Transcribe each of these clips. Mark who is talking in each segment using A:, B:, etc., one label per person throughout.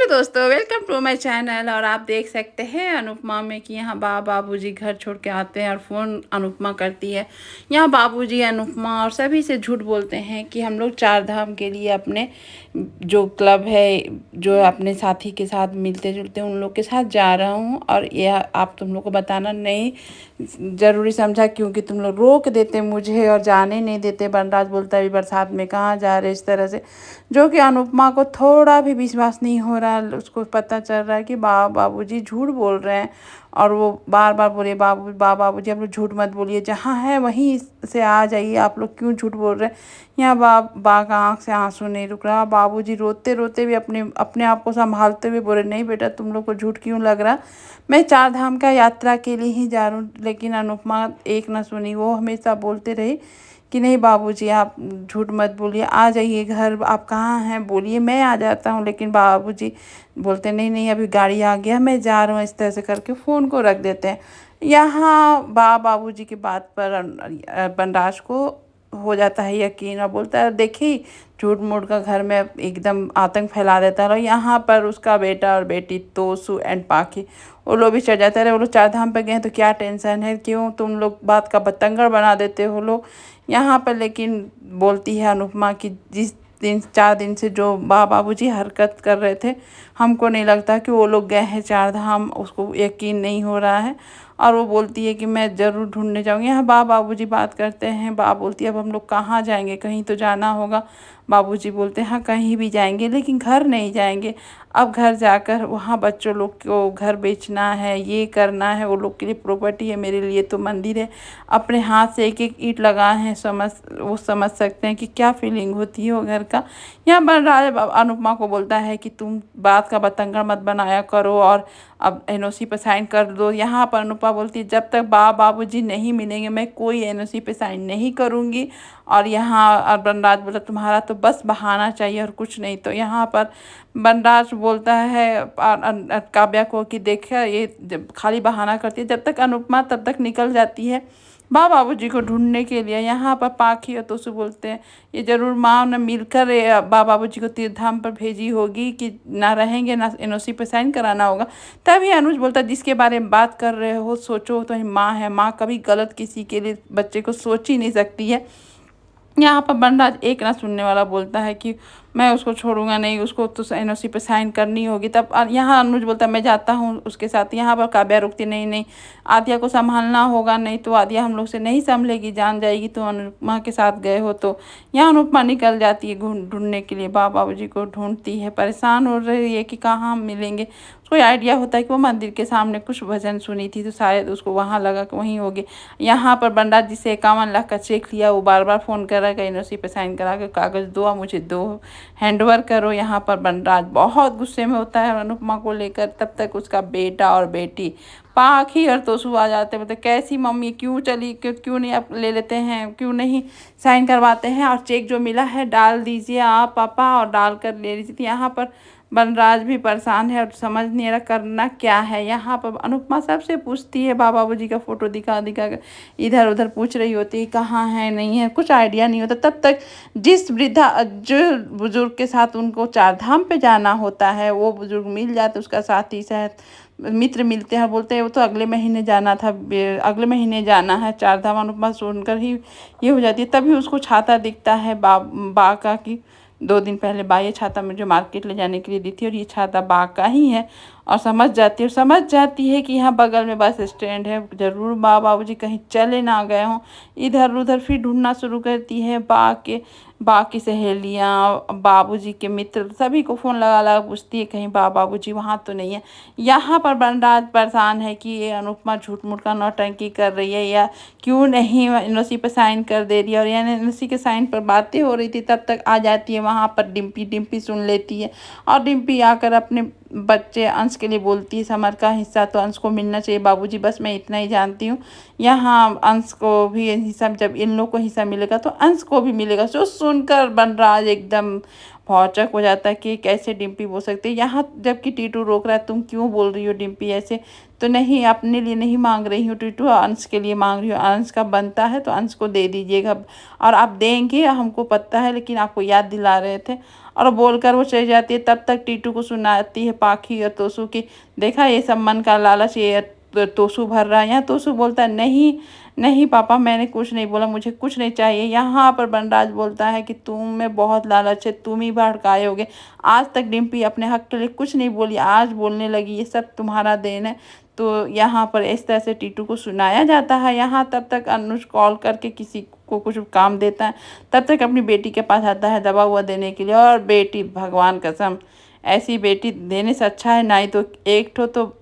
A: Hello दोस्तों, welcome to my channel. और आप देख सकते हैं अनुपमा में कि यहाँ बाबूजी घर छोड़ के आते हैं और फ़ोन अनुपमा करती है। यहाँ बाबूजी अनुपमा और सभी से झूठ बोलते हैं कि हम लोग चार धाम के लिए अपने जो क्लब है, जो अपने साथी के साथ मिलते जुलते उन लोग के साथ जा रहा हूँ। और यह आप तुम लोग को बताना नहीं ज़रूरी समझा, क्योंकि तुम लोग रोक देते मुझे और जाने नहीं देते। बनराज बोलता है बरसात में कहाँ जा रहे, इस तरह से, जो कि अनुपमा को थोड़ा भी विश्वास नहीं हो रहा। उसको पता चल रहा है कि बाबूजी झूठ बोल रहे हैं। और वो बार बार बोले बाबूजी आप लोग झूठ मत बोलिए, जहाँ है वहीं से आ जाइए, आप लोग क्यों झूठ बोल रहे हैं। यहाँ बा का आँख से आंसू नहीं रुक रहा। बाबूजी रोते रोते भी अपने अपने आप को संभालते हुए बोले नहीं बेटा, तुम लोग को झूठ क्यों लग रहा, मैं चार धाम का यात्रा के लिए ही जा रहा हूँ। लेकिन अनुपमा एक ना सुनी, वो हमेशा बोलते रही कि नहीं बाबूजी आप झूठ मत बोलिए, आ जाइए घर, आप कहाँ हैं बोलिए, मैं आ जाता हूँ। लेकिन बाबूजी बोलते नहीं नहीं अभी गाड़ी आ गया, मैं जा रहा हूँ, इस तरह से करके फ़ोन को रख देते हैं। यहाँ बाबूजी की बात पर बनराज को हो जाता है यकीन और बोलता है देखी झूठ मूठ का घर में एकदम आतंक फैला देता है। और यहाँ पर उसका बेटा और बेटी तोसू एंड पाखी वो लोग भी चढ़ जाते हैं। वो लोग चार धाम पे गए हैं तो क्या टेंशन है, क्यों तुम लोग बात का बतंगड़ बना देते हो लोग यहाँ पर। लेकिन बोलती है अनुपमा कि जिस दिन 4 दिन से जो बाबूजी हरकत कर रहे थे, हमको नहीं लगता कि वो लोग गए हैं चार धाम, उसको यकीन नहीं हो रहा है। और वो बोलती है कि मैं ज़रूर ढूंढने जाऊँगी। यहाँ बाबूजी बात करते हैं। बोलती है अब हम लोग कहाँ जाएंगे, कहीं तो जाना होगा। बाबूजी बोलते हैं हाँ कहीं भी जाएंगे लेकिन घर नहीं जाएंगे। अब घर जाकर वहाँ बच्चों लोग को घर बेचना है, ये करना है, वो लोग के लिए प्रॉपर्टी है, मेरे लिए तो मंदिर है। अपने हाथ से एक एक ईंट लगाए हैं, वो समझ सकते हैं कि क्या फीलिंग होती है वो घर का। यहाँ बनराज अनुपमा को बोलता है कि तुम बात का बतंगड़ मत बनाया करो और अब एनओसी पे साइन कर दो। यहाँ पर अनुपमा बोलती है जब तक बाबूजी नहीं मिलेंगे मैं कोई एनओसी पे साइन नहीं करूँगी। और यहाँ बनराज बोला तुम्हारा तो बस बहाना चाहिए और कुछ नहीं। तो यहाँ पर बनराज बोलता है काव्या को कि देखिए ये जब खाली बहाना करती है। जब तक अनुपमा तब तक निकल जाती है बाबूजी को ढूंढने के लिए। यहाँ पर पाखी और तोसू बोलते हैं ये जरूर माँ ने मिलकर बाबूजी को तीर्थ धाम पर भेजी होगी कि ना रहेंगे ना एनओसी पे साइन कराना होगा। तभी अनुज बोलता जिसके बारे में बात कर रहे हो सोचो तो माँ है, माँ कभी गलत किसी के लिए बच्चे को सोच ही नहीं सकती है। यहाँ पर बनराज एक ना सुनने वाला बोलता है कि मैं उसको छोड़ूंगा नहीं, उसको तो एनओसी पे साइन करनी होगी। तब यहाँ अनुज बोलता है मैं जाता हूँ उसके साथ। यहाँ पर काव्या रुकती नहीं नहीं आद्या को संभालना होगा, नहीं तो आद्या हम लोग से नहीं संभलेगी, जान जाएगी तो अनुपमा के साथ गए हो। तो यहाँ अनुपमा निकल जाती है ढूंढने के लिए, बाबूजी को ढूंढती है, परेशान हो रही है कि कहाँ हम मिलेंगे। उसको आइडिया होता है कि वो मंदिर के सामने कुछ भजन सुनी थी तो शायद उसको वहाँ लगा कि वहीं होगी। यहाँ पर बनराज जिसे 51 लाख का चेक लिया वो बार बार फ़ोन कर रहा है एनओसी पे साइन करा के कागज़ दो, मुझे दो, हैंडओवर करो। यहाँ पर बनराज बहुत गुस्से में होता है अनुपमा को लेकर। तब तक उसका बेटा और बेटी पाखी और तोसू आ जाते हैं। मतलब कैसी मम्मी, क्यों चली, क्यों नहीं आप ले लेते हैं, क्यों नहीं साइन करवाते हैं, और चेक जो मिला है डाल दीजिए आप पापा, और डाल कर ले लीजिए। तो यहाँ पर बनराज भी परेशान है और समझ नहीं रहा करना क्या है। यहाँ पर अनुपमा सबसे पूछती है, बाबूजी का फ़ोटो दिखा दिखा कर इधर उधर पूछ रही होती है कहाँ है नहीं है, कुछ आइडिया नहीं होता। तब तक जिस जो बुजुर्ग के साथ उनको चार धाम पे जाना होता है वो बुजुर्ग मिल जाते, उसका साथी साथ मित्र मिलते हैं, बोलते हैं वो तो अगले महीने जाना था, अगले महीने जाना है चार धाम। अनुपमा सुनकर ही ये हो जाती है। तभी उसको छाता दिखता है बा का कि 2 दिन पहले बा ये छाता मुझे मार्केट ले जाने के लिए दी थी और ये छाता बा का ही है। और समझ जाती है कि यहाँ बगल में बस स्टैंड है, ज़रूर बाबूजी कहीं चले ना गए हों। इधर उधर फिर ढूंढना शुरू करती है। बा की सहेलियाँ, बाबूजी के मित्र सभी को फ़ोन लगा लगा पूछती है कहीं बाबूजी वहाँ तो नहीं है। यहाँ पर बनराज परेशान है कि ये अनुपमा झूठ मूठ का नौटंकी कर रही है या क्यों नहीं एनओसी पे साइन कर दे रही है। और यानी एनओसी के साइन पर बातें हो रही थी तब तक आ जाती है वहाँ पर डिम्पी सुन लेती है। और डिम्पी आकर अपने बच्चे अंश के लिए बोलती है समर का हिस्सा तो अंश को मिलना चाहिए बाबूजी, बस मैं इतना ही जानती हूँ। यहाँ अंश को भी हिस्सा, जब इन लोग को हिस्सा मिलेगा तो अंश को भी मिलेगा। जो सुनकर बनराज एकदम भौचक हो जाता है कि कैसे डिम्पी बोल सकती है, यहाँ जबकि टीटू रोक रहा है, तुम क्यों बोल रही हो डिम्पी ऐसे। तो नहीं, अपने लिए नहीं मांग रही हूँ टीटू, अंश के लिए मांग रही हूँ, अंश का बनता है तो अंश को दे दीजिएगा, और आप देंगे हमको पता है, लेकिन आपको याद दिला रहे थे। और बोलकर वो चली जाती है। तब तक टीटू को सुनाती है पाखी और तोसू की, देखा ये सब मन का लालच, ये तोसू भर रहा है। यहाँ तोसू बोलता है, नहीं नहीं पापा, मैंने कुछ नहीं बोला, मुझे कुछ नहीं चाहिए। यहाँ पर बनराज बोलता है कि तुम में बहुत लालच है, तुम ही भड़काए होगे, आज तक डिम्पी अपने हक के लिए कुछ नहीं बोली, आज बोलने लगी, ये सब तुम्हारा देन है। तो यहाँ पर इस तरह से टीटू को सुनाया जाता है। यहाँ तब तक अनुज कॉल करके किसी को कुछ काम देता है, तब तक अपनी बेटी के पास आता है दबा हुआ देने के लिए। और बेटी, भगवान कसम, ऐसी बेटी देने से अच्छा है ना ही तो एक ठो, तो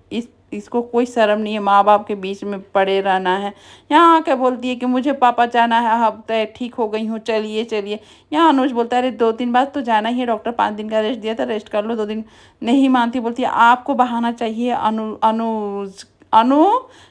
A: इसको कोई शर्म नहीं है माँ बाप के बीच में पड़े रहना है। यहाँ आके बोलती है कि मुझे पापा जाना है, अब तो ठीक हो गई हूँ, चलिए चलिए। यहाँ अनुज बोलता है, अरे 2 दिन बाद तो जाना ही है, डॉक्टर 5 दिन का रेस्ट दिया था, रेस्ट कर लो 2 दिन। नहीं मानती, बोलती है आपको बहाना चाहिए अनु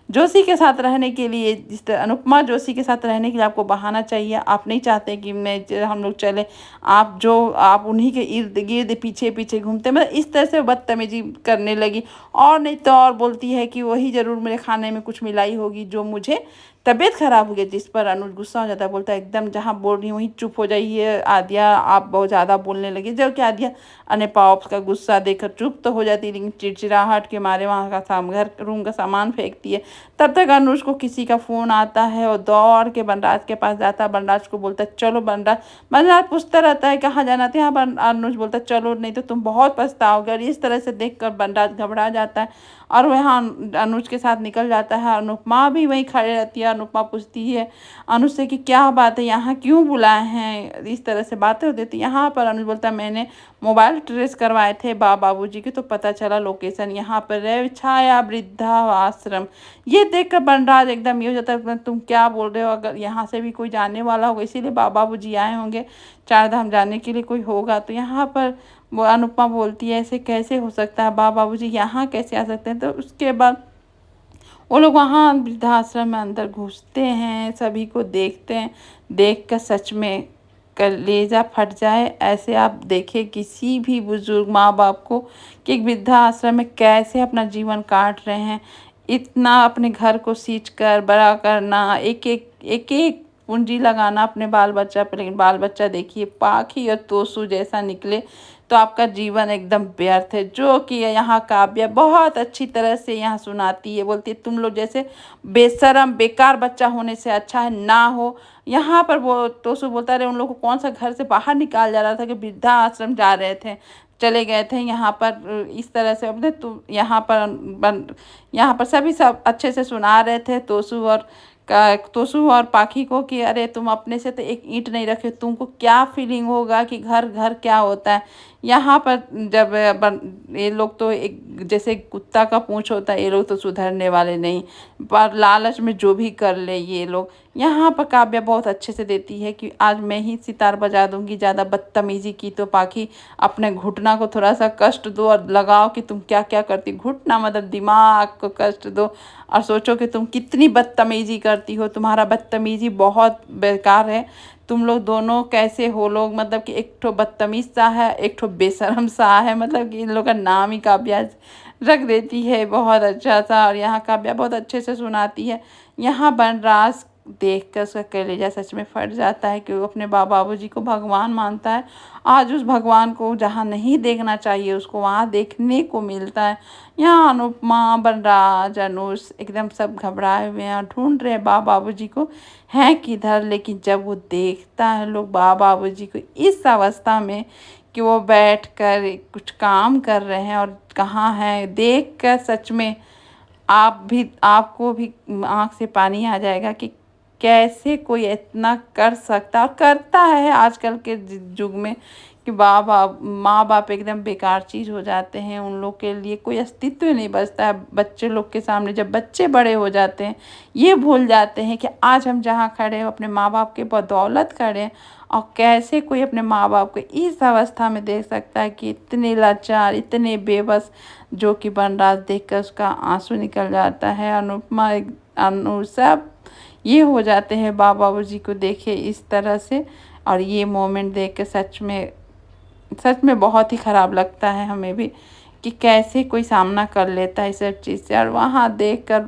A: जोशी के साथ रहने के लिए, जिस तरह अनुपमा जोशी के साथ रहने के लिए आपको बहाना चाहिए। आप नहीं चाहते कि हम लोग चले, आप उन्हीं के इर्द गिर्द पीछे पीछे घूमते, मतलब इस तरह से बदतमीजी करने लगी। और नहीं तो और बोलती है कि वही ज़रूर मेरे खाने में कुछ मिलाई होगी जो मुझे तबीयत खराब हो गई। जिस पर अनुज गुस्सा हो जाता है, बोलता है एकदम जहाँ बोल रही हूँ वहीं चुप हो जाइए आद्या, आप बहुत ज़्यादा बोलने लगी। जब कि आद्या पाप का गुस्सा देखकर चुप तो हो जाती है, लेकिन चिड़चिड़ाहट के मारे वहाँ का घर रूम का सामान फेंकती है। तब तक अनुज को किसी का फ़ोन आता है और दौड़ के बनराज के पास जाता है। बनराज को बोलता है चलो बनराज। बनराज पूछता रहता है कहाँ जाना था, यहाँ पर अनुज बोलता है चलो, नहीं तो तुम बहुत पछताओगे। और इस तरह से देख कर बनराज घबरा जाता है और वहाँ अनुज के साथ निकल जाता है। अनुपमा भी वहीं खड़े रहती है। अनुपमा पूछती है अनुज से कि क्या बात है, यहाँ क्यों बुलाए हैं, इस तरह से बातें होती थी। यहाँ पर अनुज बोलता है मैंने मोबाइल ट्रेस करवाए थे बाबूजी के, तो पता चला लोकेशन यहाँ पर है, छाया वृद्धा आश्रम। ये देखकर बनराज एकदम ये हो जाता है, तुम क्या बोल रहे हो, अगर यहाँ से भी कोई जाने वाला होगा इसीलिए बाबूजी आए होंगे, 4 धाम जाने के लिए कोई होगा। तो यहाँ पर वो अनुपमा बोलती है ऐसे कैसे हो सकता है, बाबूजी यहाँ कैसे आ सकते हैं। तो उसके बाद वो लोग वहाँ वृद्धाश्रम में अंदर घुसते हैं, सभी को देखते हैं। देख कर सच में कलेजा फट जाए, ऐसे आप देखें किसी भी बुजुर्ग माँ बाप को कि एक वृद्धाश्रम में कैसे अपना जीवन काट रहे हैं। इतना अपने घर को सींच कर बड़ा करना, एक एक पूंजी लगाना अपने बाल बच्चा पर, लेकिन बाल बच्चा देखिए पाखी और तोसू जैसा निकले तो आपका जीवन एकदम व्यर्थ है। जो कि यहाँ काव्या बहुत अच्छी तरह से यहाँ सुनाती है, बोलती है तुम लोग जैसे बेशरम बेकार बच्चा होने से अच्छा है ना हो। यहाँ पर वो तोसू बोलता रहे उन लोग को कौन सा घर से बाहर निकाल जा रहा था कि वृद्धा आश्रम जा रहे थे, चले गए थे। यहाँ पर इस तरह से अपने यहाँ पर सभी सब अच्छे से सुना रहे थे तोसू और पाखी को कि अरे तुम अपने से तो एक ईंट नहीं रखे, तुमको क्या फीलिंग होगा कि घर घर क्या होता है। यहाँ पर जब ये लोग तो एक जैसे कुत्ता का पूंछ होता है, ये लोग तो सुधरने वाले नहीं, पर लालच में जो भी कर ले ये लोग। यहाँ पर काव्या बहुत अच्छे से देती है कि आज मैं ही सितार बजा दूंगी, ज़्यादा बदतमीजी की तो पाखी अपने घुटना को थोड़ा सा कष्ट दो और लगाओ कि तुम क्या क्या करती। घुटना मतलब दिमाग को कष्ट दो और सोचो कि तुम कितनी बदतमीजी करती हो, तुम्हारा बदतमीजी बहुत बेकार है। तुम लोग दोनों कैसे हो लोग, मतलब कि एक ठो बदतमीज सा है, एक ठो बेशरम सा है, मतलब कि इन लोग का नाम ही काव्या रख देती है बहुत अच्छा सा। और यहाँ काव्या बहुत अच्छे से सुनाती है। यहाँ बनराज देख कर उसका कलेजा सच में फट जाता है कि वो अपने बाबूजी को भगवान मानता है। आज उस भगवान को जहाँ नहीं देखना चाहिए उसको वहाँ देखने को मिलता है। यहाँ अनुपमा बनराज अनुज एकदम सब घबराए हुए हैं, ढूंढ रहे हैं बाबूजी को हैं किधर। लेकिन जब वो देखता है लोग बाबूजी को इस अवस्था में कि वो बैठ कर कुछ काम कर रहे हैं और कहाँ हैं, देख कर सच में आपको भी आँख से पानी आ जाएगा कि कैसे कोई इतना कर सकता और करता है आजकल के युग में कि माँ बाप एकदम बेकार चीज़ हो जाते हैं। उन लोग के लिए कोई अस्तित्व नहीं बचता है बच्चे लोग के सामने। जब बच्चे बड़े हो जाते हैं ये भूल जाते हैं कि आज हम जहाँ खड़े हैं अपने माँ बाप के बदौलत खड़े हैं। और कैसे कोई अपने माँ बाप को इस अवस्था में देख सकता है कि इतने लाचार इतने बेबस, जो कि बनराज देख कर उसका आंसू निकल जाता है। अनुपमा अनु सब ये हो जाते हैं बाबूजी को देखे इस तरह से। और ये मोमेंट देख के सच में सच में बहुत ही ख़राब लगता है हमें भी कि कैसे कोई सामना कर लेता है इस सब चीज़ से। और वहाँ देखकर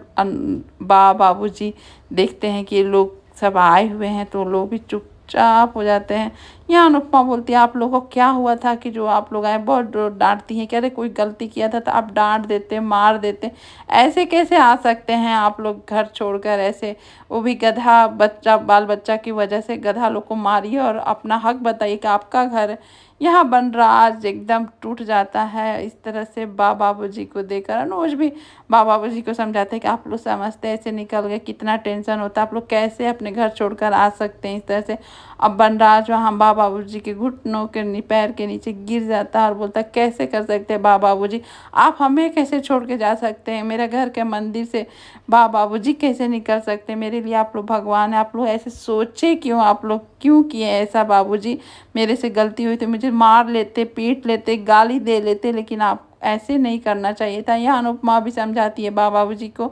A: बाबूजी देखते हैं कि ये लोग सब आए हुए हैं तो लोग भी चुपचाप हो जाते हैं। यहाँ अनुपमा बोलती है, आप लोगों को क्या हुआ था कि जो आप लोग आए? बहुत डांटती हैं कि अरे कोई गलती किया था तो आप डांट देते, मार देते, ऐसे कैसे आ सकते हैं आप लोग घर छोड़कर ऐसे? वो भी गधा बच्चा, बाल बच्चा की वजह से गधा लोग को मारिए और अपना हक बताइए कि आपका घर है। यहाँ बनराज एकदम टूट जाता है इस तरह से बाबूजी को देखकर। अनुज भी बाबूजी को समझाते हैं कि आप लोग समझते ऐसे निकल गए, कितना टेंशन होता, आप लोग कैसे अपने घर छोड़कर आ सकते हैं इस तरह से। अब बनराज वहाँ बाबूजी के घुटनों के पैर के नीचे गिर जाता है और बोलता है, कैसे कर सकते हैं बाबूजी, आप हमें कैसे छोड़ के जा सकते हैं? मेरे घर के मंदिर से बाबूजी कैसे निकल सकते हैं? मेरे लिए आप लोग भगवान है, आप लोग ऐसे सोचे क्यों? आप लोग क्यों किए ऐसा बाबूजी? मेरे से गलती हुई तो मुझे मार लेते, पीट लेते, गाली दे लेते, लेकिन आप ऐसे नहीं करना चाहिए था। यह अनुपमा भी समझाती है बाबूजी को,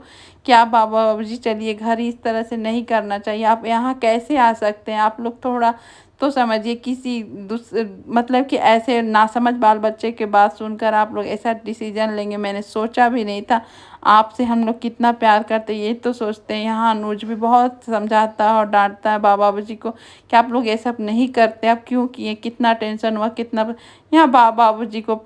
A: क्या बाबूजी चलिए घर ही इस तरह से नहीं करना चाहिए, आप यहाँ कैसे आ सकते हैं? आप लोग थोड़ा तो समझिए, किसी मतलब कि ऐसे नासमझ बाल बच्चे के बात सुनकर आप लोग ऐसा डिसीजन लेंगे, मैंने सोचा भी नहीं था। आपसे हम लोग कितना प्यार करते ये तो सोचते हैं। यहाँ अनुज भी बहुत समझाता है और डांटता है बाबूजी को कि आप लोग ये सब नहीं करते, आप क्यों किए, कितना टेंशन हुआ, कितना। यहाँ बाबूजी को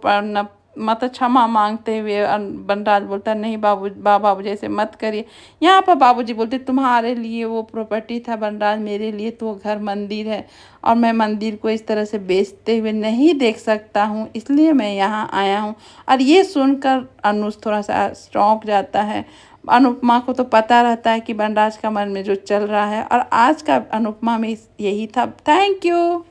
A: मतलब क्षमा मांगते हुए बनराज बोलता है, नहीं बाबूजी ऐसे मत करिए। यहाँ पर बाबूजी बोलते, तुम्हारे लिए वो प्रॉपर्टी था बनराज, मेरे लिए तो वो घर मंदिर है और मैं मंदिर को इस तरह से बेचते हुए नहीं देख सकता हूँ, इसलिए मैं यहाँ आया हूँ। और ये सुनकर अनुज थोड़ा सा चौंक जाता है। अनुपमा को तो पता रहता है कि बनराज का मन में जो चल रहा है। और आज का अनुपमा में यही था। Thank you.